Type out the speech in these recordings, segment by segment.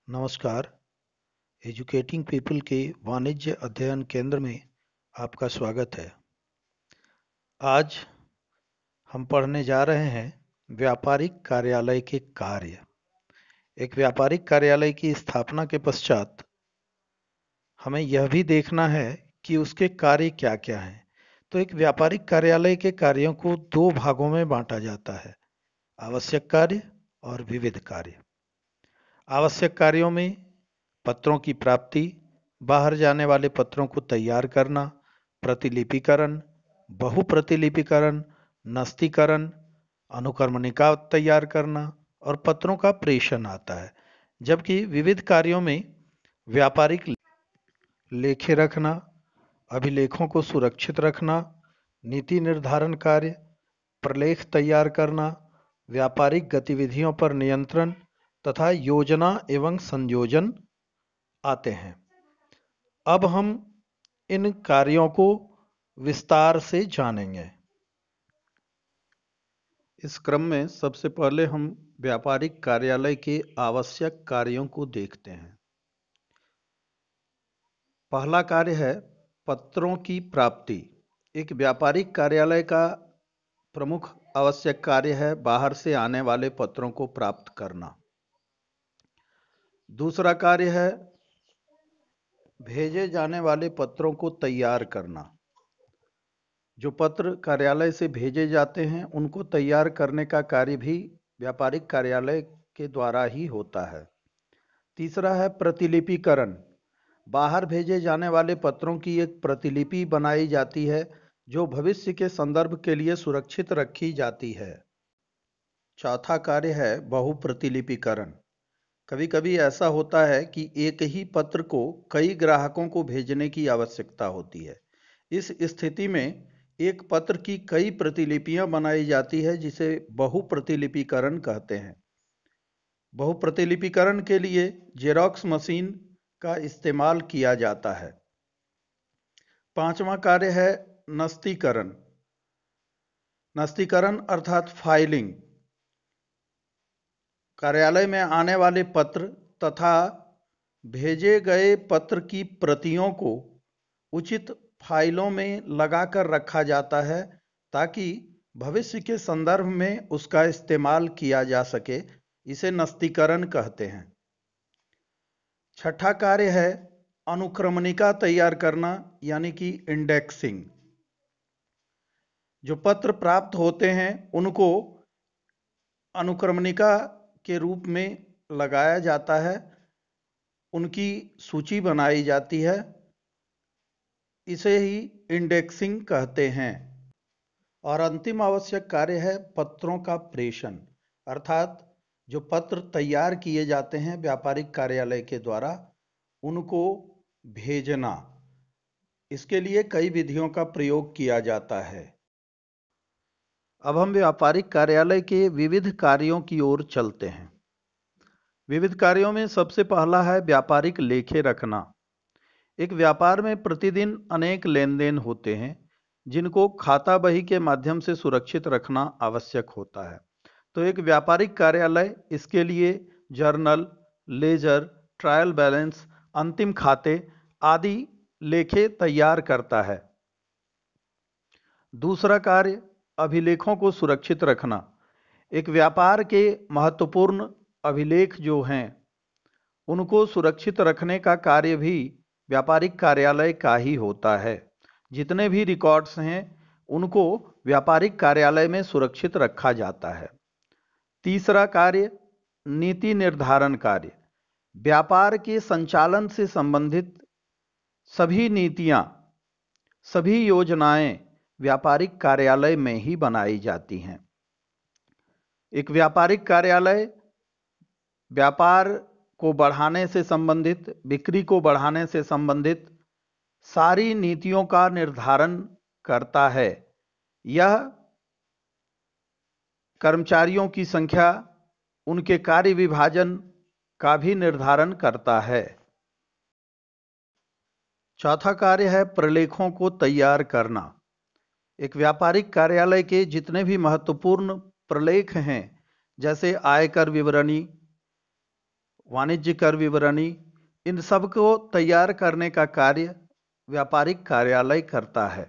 नमस्कार। Educating people के वाणिज्य अध्ययन केंद्र में आपका स्वागत है। आज हम पढ़ने जा रहे हैं व्यापारिक कार्यालय के कार्य। एक व्यापारिक कार्यालय की स्थापना के पश्चात हमें यह भी देखना है कि उसके कार्य क्या क्या हैं। तो एक व्यापारिक कार्यालय के कार्यों को दो भागों में बांटा जाता है, आवश्यक कार्य और विविध कार्य। आवश्यक कार्यों में पत्रों की प्राप्ति, बाहर जाने वाले पत्रों को तैयार करना, प्रतिलिपिकरण, बहुप्रतिलिपिकरण, नस्तीकरण, अनुक्रमणिका तैयार करना और पत्रों का प्रेषण आता है। जबकि विविध कार्यों में व्यापारिक लेखे रखना, अभिलेखों को सुरक्षित रखना, नीति निर्धारण कार्य, प्रलेख तैयार करना, व्यापारिक गतिविधियों पर नियंत्रण तथा योजना एवं संयोजन आते हैं। अब हम इन कार्यों को विस्तार से जानेंगे। इस क्रम में सबसे पहले हम व्यापारिक कार्यालय के आवश्यक कार्यों को देखते हैं। पहला कार्य है पत्रों की प्राप्ति। एक व्यापारिक कार्यालय का प्रमुख आवश्यक कार्य है बाहर से आने वाले पत्रों को प्राप्त करना। दूसरा कार्य है भेजे जाने वाले पत्रों को तैयार करना। जो पत्र कार्यालय से भेजे जाते हैं उनको तैयार करने का कार्य भी व्यापारिक कार्यालय के द्वारा ही होता है। तीसरा है प्रतिलिपिकरण। बाहर भेजे जाने वाले पत्रों की एक प्रतिलिपि बनाई जाती है जो भविष्य के संदर्भ के लिए सुरक्षित रखी जाती है। चौथा कार्य है बहुप्रतिलिपिकरण। कभी कभी ऐसा होता है कि एक ही पत्र को कई ग्राहकों को भेजने की आवश्यकता होती है। इस स्थिति में एक पत्र की कई प्रतिलिपियां बनाई जाती है जिसे बहुप्रतिलिपिकरण कहते हैं। बहुप्रतिलिपिकरण के लिए जेरॉक्स मशीन का इस्तेमाल किया जाता है। पांचवा कार्य है नस्तीकरण। नस्तीकरण अर्थात फाइलिंग। कार्यालय में आने वाले पत्र तथा भेजे गए पत्र की प्रतियों को उचित फाइलों में लगाकर रखा जाता है ताकि भविष्य के संदर्भ में उसका इस्तेमाल किया जा सके। इसे नस्तीकरण कहते हैं। छठा कार्य है अनुक्रमणिका तैयार करना यानी कि इंडेक्सिंग। जो पत्र प्राप्त होते हैं उनको अनुक्रमणिका के रूप में लगाया जाता है, उनकी सूची बनाई जाती है। इसे ही इंडेक्सिंग कहते हैं। और अंतिम आवश्यक कार्य है पत्रों का प्रेषण, अर्थात जो पत्र तैयार किए जाते हैं व्यापारिक कार्यालय के द्वारा उनको भेजना। इसके लिए कई विधियों का प्रयोग किया जाता है। अब हम व्यापारिक कार्यालय के विविध कार्यों की ओर चलते हैं। विविध कार्यों में सबसे पहला है व्यापारिक लेखे रखना। एक व्यापार में प्रतिदिन अनेक लेन देन होते हैं जिनको खाता बही के माध्यम से सुरक्षित रखना आवश्यक होता है। तो एक व्यापारिक कार्यालय इसके लिए जर्नल, लेजर, ट्रायल बैलेंस, अंतिम खाते आदि लेखे तैयार करता है। दूसरा कार्य अभिलेखों को सुरक्षित रखना। एक व्यापार के महत्वपूर्ण अभिलेख जो हैं उनको सुरक्षित रखने का कार्य भी व्यापारिक कार्यालय का ही होता है। जितने भी रिकॉर्ड्स हैं उनको व्यापारिक कार्यालय में सुरक्षित रखा जाता है। तीसरा कार्य नीति निर्धारण कार्य। व्यापार के संचालन से संबंधित सभी नीतियां, सभी योजनाएं व्यापारिक कार्यालय में ही बनाई जाती हैं। एक व्यापारिक कार्यालय व्यापार को बढ़ाने से संबंधित, बिक्री को बढ़ाने से संबंधित सारी नीतियों का निर्धारण करता है। यह कर्मचारियों की संख्या, उनके कार्य विभाजन का भी निर्धारण करता है। चौथा कार्य है प्रलेखों को तैयार करना। एक व्यापारिक कार्यालय के जितने भी महत्वपूर्ण प्रलेख हैं जैसे आयकर विवरणी, वाणिज्य कर विवरणी, इन सब को तैयार करने का कार्य व्यापारिक कार्यालय करता है।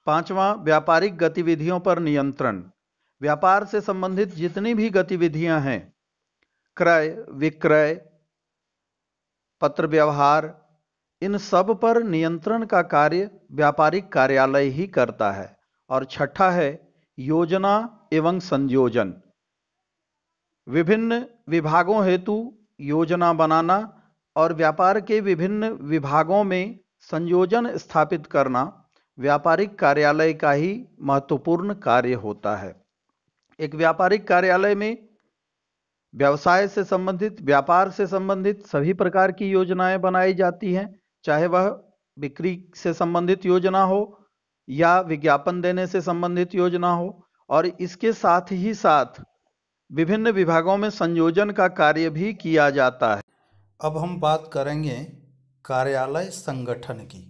पांचवा, व्यापारिक गतिविधियों पर नियंत्रण। व्यापार से संबंधित जितनी भी गतिविधियां हैं, क्रय विक्रय, पत्र व्यवहार, इन सब पर नियंत्रण का कार्य व्यापारिक कार्यालय ही करता है। और छठा है योजना एवं संयोजन। विभिन्न विभागों हेतु योजना बनाना और व्यापार के विभिन्न विभागों में संयोजन स्थापित करना व्यापारिक कार्यालय का ही महत्वपूर्ण कार्य होता है। एक व्यापारिक कार्यालय में व्यवसाय से संबंधित, व्यापार से संबंधित सभी प्रकार की योजनाएं बनाई जाती हैं, चाहे वह बिक्री से संबंधित योजना हो या विज्ञापन देने से संबंधित योजना हो। और इसके साथ ही साथ विभिन्न विभागों में संयोजन का कार्य भी किया जाता है। अब हम बात करेंगे कार्यालय संगठन की,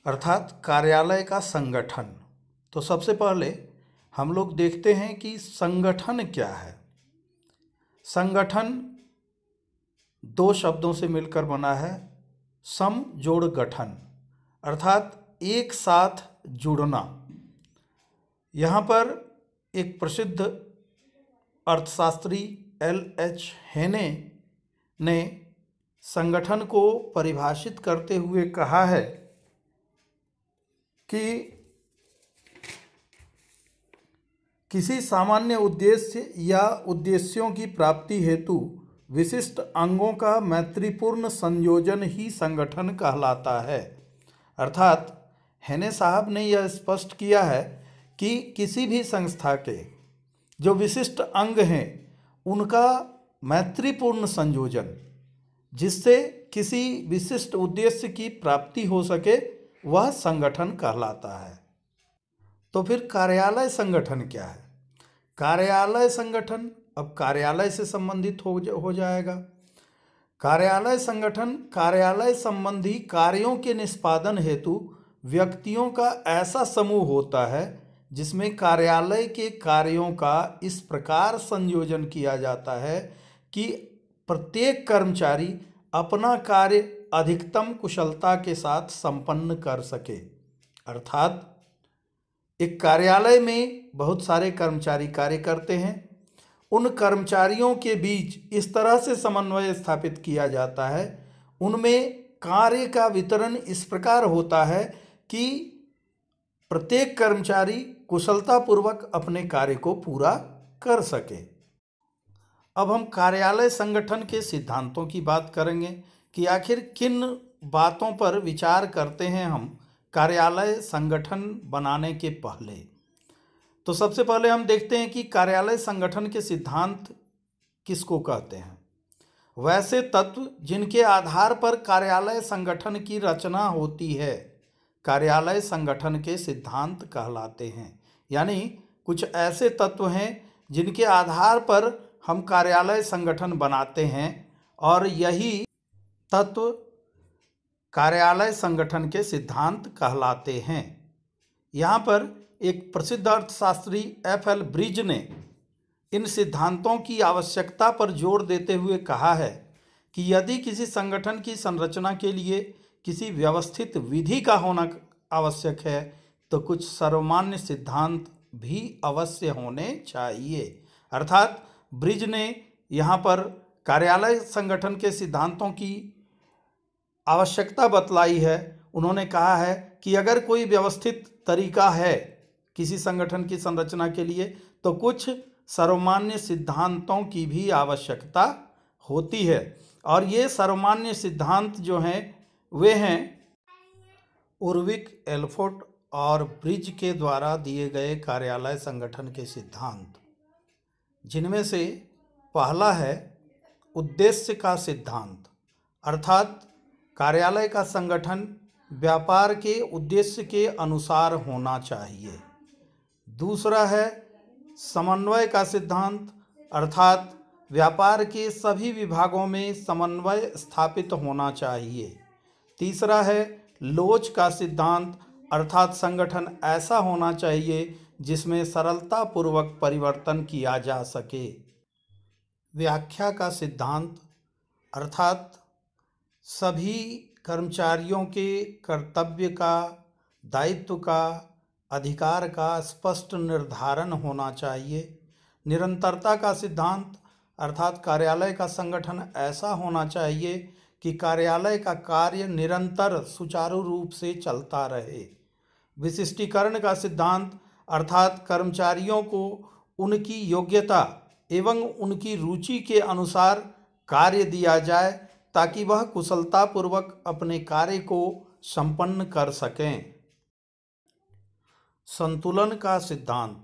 अर्थात कार्यालय का संगठन। तो सबसे पहले हम लोग देखते हैं कि संगठन क्या है। संगठन दो शब्दों से मिलकर बना है, सम जोड़ गठन, अर्थात एक साथ जुड़ना। यहाँ पर एक प्रसिद्ध अर्थशास्त्री L.H. हेने ने संगठन को परिभाषित करते हुए कहा है कि किसी सामान्य उद्देश्य या उद्देश्यों की प्राप्ति हेतु विशिष्ट अंगों का मैत्रीपूर्ण संयोजन ही संगठन कहलाता है। अर्थात हेने साहब ने यह स्पष्ट किया है कि किसी भी संस्था के जो विशिष्ट अंग हैं उनका मैत्रीपूर्ण संयोजन, जिससे किसी विशिष्ट उद्देश्य की प्राप्ति हो सके, वह संगठन कहलाता है। तो फिर कार्यालय संगठन क्या है? कार्यालय संगठन अब कार्यालय से संबंधित हो जाएगा। कार्यालय संगठन कार्यालय संबंधी कार्यों के निष्पादन हेतु व्यक्तियों का ऐसा समूह होता है जिसमें कार्यालय के कार्यों का इस प्रकार संयोजन किया जाता है कि प्रत्येक कर्मचारी अपना कार्य अधिकतम कुशलता के साथ संपन्न कर सके। अर्थात एक कार्यालय में बहुत सारे कर्मचारी कार्य करते हैं, उन कर्मचारियों के बीच इस तरह से समन्वय स्थापित किया जाता है, उनमें कार्य का वितरण इस प्रकार होता है कि प्रत्येक कर्मचारी कुशलतापूर्वक अपने कार्य को पूरा कर सके। अब हम कार्यालय संगठन के सिद्धांतों की बात करेंगे कि आखिर किन बातों पर विचार करते हैं हम कार्यालय संगठन बनाने के पहले। तो सबसे पहले हम देखते हैं कि कार्यालय संगठन के सिद्धांत किसको कहते हैं। वैसे तत्व जिनके आधार पर कार्यालय संगठन की रचना होती है कार्यालय संगठन के सिद्धांत कहलाते हैं। यानी कुछ ऐसे तत्व हैं जिनके आधार पर हम कार्यालय संगठन बनाते हैं और यही तत्व कार्यालय संगठन के सिद्धांत कहलाते हैं। यहाँ पर एक प्रसिद्ध अर्थशास्त्री F.L. ब्रिज ने इन सिद्धांतों की आवश्यकता पर जोर देते हुए कहा है कि यदि किसी संगठन की संरचना के लिए किसी व्यवस्थित विधि का होना आवश्यक है तो कुछ सर्वमान्य सिद्धांत भी अवश्य होने चाहिए। अर्थात ब्रिज ने यहाँ पर कार्यालय संगठन के सिद्धांतों की आवश्यकता बतलाई है। उन्होंने कहा है कि अगर कोई व्यवस्थित तरीका है किसी संगठन की संरचना के लिए तो कुछ सर्वमान्य सिद्धांतों की भी आवश्यकता होती है। और ये सर्वमान्य सिद्धांत जो हैं वे हैं उर्विक, एल्फोर्ट और ब्रिज के द्वारा दिए गए कार्यालय संगठन के सिद्धांत, जिनमें से पहला है उद्देश्य का सिद्धांत। अर्थात कार्यालय का संगठन व्यापार के उद्देश्य के अनुसार होना चाहिए। दूसरा है समन्वय का सिद्धांत, अर्थात व्यापार के सभी विभागों में समन्वय स्थापित होना चाहिए। तीसरा है लोच का सिद्धांत, अर्थात संगठन ऐसा होना चाहिए जिसमें सरलतापूर्वक परिवर्तन किया जा सके। व्याख्या का सिद्धांत अर्थात सभी कर्मचारियों के कर्तव्य का, दायित्व का, अधिकार का स्पष्ट निर्धारण होना चाहिए। निरंतरता का सिद्धांत अर्थात कार्यालय का संगठन ऐसा होना चाहिए कि कार्यालय का कार्य निरंतर सुचारू रूप से चलता रहे। विशिष्टीकरण का सिद्धांत अर्थात कर्मचारियों को उनकी योग्यता एवं उनकी रुचि के अनुसार कार्य दिया जाए ताकि वह कुशलतापूर्वक अपने कार्य को संपन्न कर सकें। संतुलन का सिद्धांत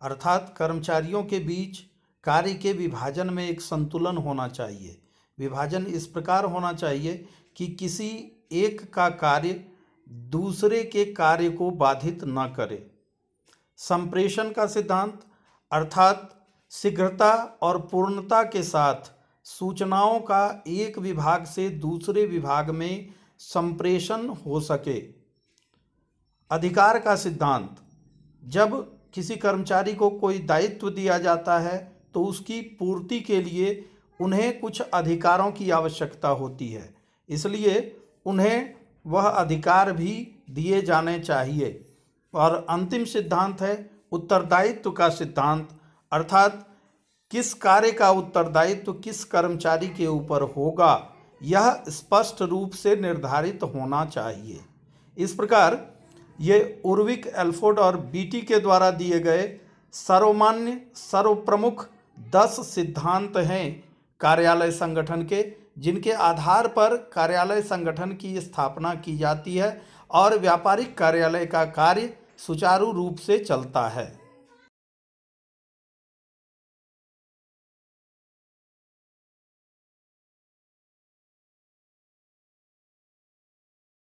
अर्थात कर्मचारियों के बीच कार्य के विभाजन में एक संतुलन होना चाहिए। विभाजन इस प्रकार होना चाहिए कि किसी एक का कार्य दूसरे के कार्य को बाधित न करे। संप्रेषण का सिद्धांत अर्थात शीघ्रता और पूर्णता के साथ सूचनाओं का एक विभाग से दूसरे विभाग में संप्रेषण हो सके। अधिकार का सिद्धांत जब किसी कर्मचारी को कोई दायित्व दिया जाता है तो उसकी पूर्ति के लिए उन्हें कुछ अधिकारों की आवश्यकता होती है, इसलिए उन्हें वह अधिकार भी दिए जाने चाहिए। और अंतिम सिद्धांत है उत्तरदायित्व का सिद्धांत अर्थात किस कार्य का उत्तरदायित्व किस कर्मचारी के ऊपर होगा यह स्पष्ट रूप से निर्धारित होना चाहिए। इस प्रकार ये उर्विक, एल्फोर्ड और बीटी के द्वारा दिए गए सर्वमान्य सर्वप्रमुख 10 सिद्धांत हैं कार्यालय संगठन के, जिनके आधार पर कार्यालय संगठन की स्थापना की जाती है और व्यापारिक कार्यालय का कार्य सुचारू रूप से चलता है।